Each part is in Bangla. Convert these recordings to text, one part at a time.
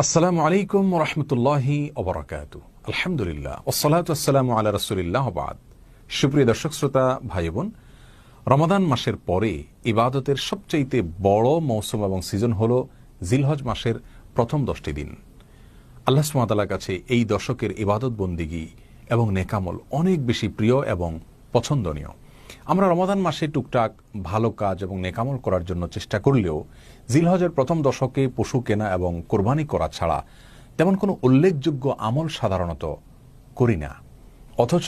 আসসালামু আলাইকুম ওয়া রাহমাতুল্লাহি ওয়া বারাকাতুহু। আলহামদুলিল্লাহ ওয়াসসালাতু ওয়াসসালামু আলা রাসূলিল্লাহ ওয়া বাদ। সুপ্রিয় দর্শক শ্রোতা ভাই বোন, রমাদান মাসের পরে ইবাদতের সবচেয়ে বড় মৌসুম এবং সিজন হলো জিলহজ মাসের প্রথম 10টি দিন। আল্লাহ সুবহানাহু ওয়া তাআলার কাছে এই দশকের ইবাদত বন্দিগি এবং নেকামল অনেক বেশি প্রিয় এবং পছন্দনীয়। আমরা রমাদান মাসে টুকটাক ভালো কাজ এবং নেকামল করার জন্য চেষ্টা করলেও জিলহজের প্রথম দশকে পশু কেনা এবং কোরবানি করা ছাড়া তেমন কোনো উল্লেখযোগ্য আমল সাধারণত করি না। অথচ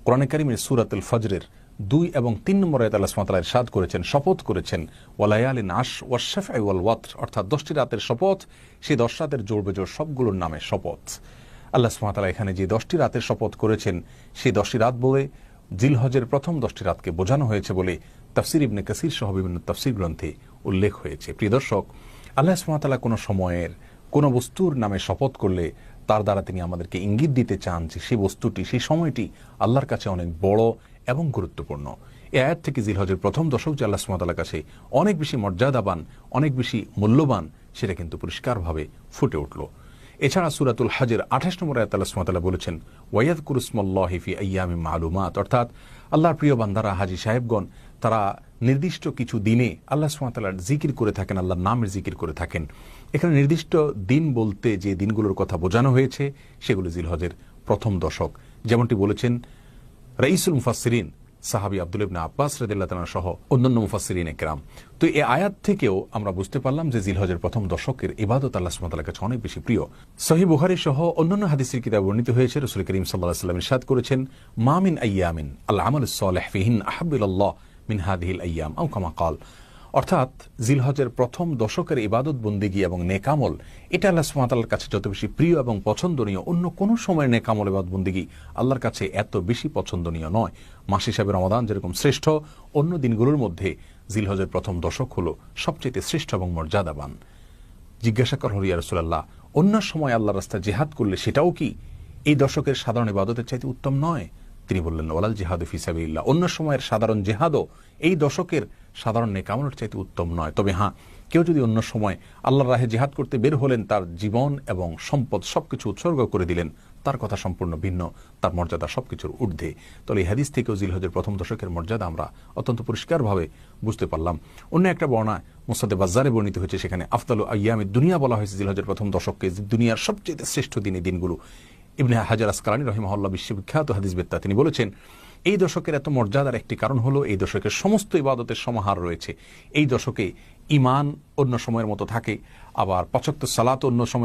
কোরআনে কারীমের সূরাতুল ফজরের 2 এবং 3 নম্বর আয়াতে আল্লাহ সুবহানাহু ওয়া তাআলা ইরশাদ করেছেন, শপথ করেছেন ওয়ালায়ালিন আশর ওয়াশ-শাফঈ ওয়াল ওয়াতর, অর্থাৎ 10টি রাতের শপথ, সেই 10 রাতের জোড় বেজোড় সবগুলোর নামে শপথ। আল্লাহ সুবহানাহু ওয়া তাআলা এখানে যে 10টি রাতের শপথ করেছেন সেই 10টি রাত বলে জিলহজের প্রথম 10টি রাতকে বোঝানো হয়েছে বলে তাফসীর ইবনে কাসীর সহ বিভিন্ন তাফসীর গ্রন্থে উল্লেখ হয়েছে। প্রিয় দর্শক, আল্লাহ সুবহানাহু ওয়া তাআলা কোনো সময়ের কোনো বস্তুর নামে শপথ করলে তার দ্বারা তিনি আমাদেরকে ইঙ্গিত দিতে চান যে সেই বস্তুটি, সেই সময়টি আল্লাহর কাছে অনেক বড় এবং গুরুত্বপূর্ণ। এই আয়াত থেকে জিলহজের প্রথম দশক যে আল্লাহ সুবহানাহু ওয়া তাআলার কাছে অনেক বেশি মর্যাদাবান, অনেক বেশি মূল্যবান, সেটা কিন্তু পরিষ্কারভাবে ফুটে উঠল। এছাড়া সূরাতুল হজের 28 নম্বর আয়াতে আল্লাহ সুবহানাহু ওয়া তাআলা বলেছেন ওয়ায়াযকুরু ইসমাল্লাহি ফি আইয়ামিন মা'লুমাত, অর্থাৎ আল্লাহর প্রিয় বান্দারা হাজী সাহেবগণ তারা নির্দিষ্ট কিছু দিনে আল্লাহ সুবহানাহু ওয়া তাআলার জিকির করে থাকেন, আল্লাহর নামের জিকির করে থাকেন। এখানে নির্দিষ্ট দিন বলতে যে দিনগুলোর কথা বোঝানো হয়েছে সেগুলো জিলহজের প্রথম দশক, যেমনটি বলেছেন রাইসুল মুফাসসিরিন সাহাবী আব্দুল্লাহ ইবনে আব্বাস রাদিয়াল্লাহু তাআলা সহ অন্যান্য মুফাসসিরিন একরাম। তো এই আয়াত থেকেও আমরা বুঝতে পারলাম যে জিলহজের প্রথম দশকের ইবাদত আল্লাহ সুবহানাহু ওয়া তাআলার কাছে অনেক বেশি প্রিয়। সহিহ বুখারী সহ অন্যান্য হাদিসের কিতাবে বর্ণিত হয়েছে, রাসূল করিম সাল্লাল্লাহু আলাইহি ওয়াসাল্লাম ইরশাদ করেছেন, মা মিন আইয়ামিন আল আমালুস সালিহ ফিহিন আহাব্বু ইলাল্লাহ মিন হাযিহিল আইয়াম আও কামা ক্বাল, অর্থাৎ জিলহজের প্রথম দশকের ইবাদত বন্দেগী এবং নেকামল এটা আল্লাহ সুবহানাহু ওয়া তাআলার কাছে যত বেশি প্রিয় এবং পছন্দনীয়, অন্য কোনো সময়ের নেকামল ইবাদত বন্দেগী আল্লাহর কাছে এত বেশি পছন্দনীয় নয়। মাস হিসাবে রমাদান যেরকম শ্রেষ্ঠ, অন্য দিনগুলোর মধ্যে জিলহজের প্রথম দশক হলো সবচেয়ে শ্রেষ্ঠ এবং মর্যাদাবান। জিজ্ঞাসা করা হলো, ইয়া রাসূলুল্লাহ, অন্য সময় আল্লাহর রাস্তায় জিহাদ করলে সেটাও কি এই দশকের সাধারণ ইবাদতের চাইতে উত্তম নয়? তিনি বললেন, ওয়ালাল জিহাদু ফি সাবিলিল্লাহ, অন্য সময়ের সাধারণ জিহাদও এই দশকের সাধারণ নেকামলের চাইতে উত্তম নয়। তবে হ্যাঁ, কেউ যদি অন্য সময় আল্লাহর রাহে জিহাদ করতে বের হলেন, তার জীবন এবং সম্পদ সবকিছু উৎসর্গ করে দিলেন, তার কথা সম্পূর্ণ ভিন্ন, তার মর্যাদা সবকিছুর ঊর্ধ্বে। তাহলে এই হাদিস থেকেও জিলহজের প্রথম দশকের মর্যাদা আমরা অত্যন্ত পরিষ্কারভাবে বুঝতে পারলাম। অন্য একটা বর্ণনায় মুসনাদে বাজ্জারে বর্ণিত হয়েছে, সেখানে আফদালু আইয়ামিদ দুনিয়া বলা হয়েছে জিলহজের প্রথম দশককে, দুনিয়ার সবচেয়ে শ্রেষ্ঠ দিনে দিনগুলো। ইবনে হাজার আসকালানী রাহিমাহুল্লাহ বিশ্ববিখ্যাত হাদিসবেত্তা, তিনি বলেছেন এই দশকের এত মর্যাদার একটি কারণ হলো এই দশকের সমস্ত ইবাদতের সমাহার রয়েছে। এই দশকে ঈমান অন্য সময়ের মতো থাকে, আবার 5 ওয়াক্ত সালাত অন্য সময়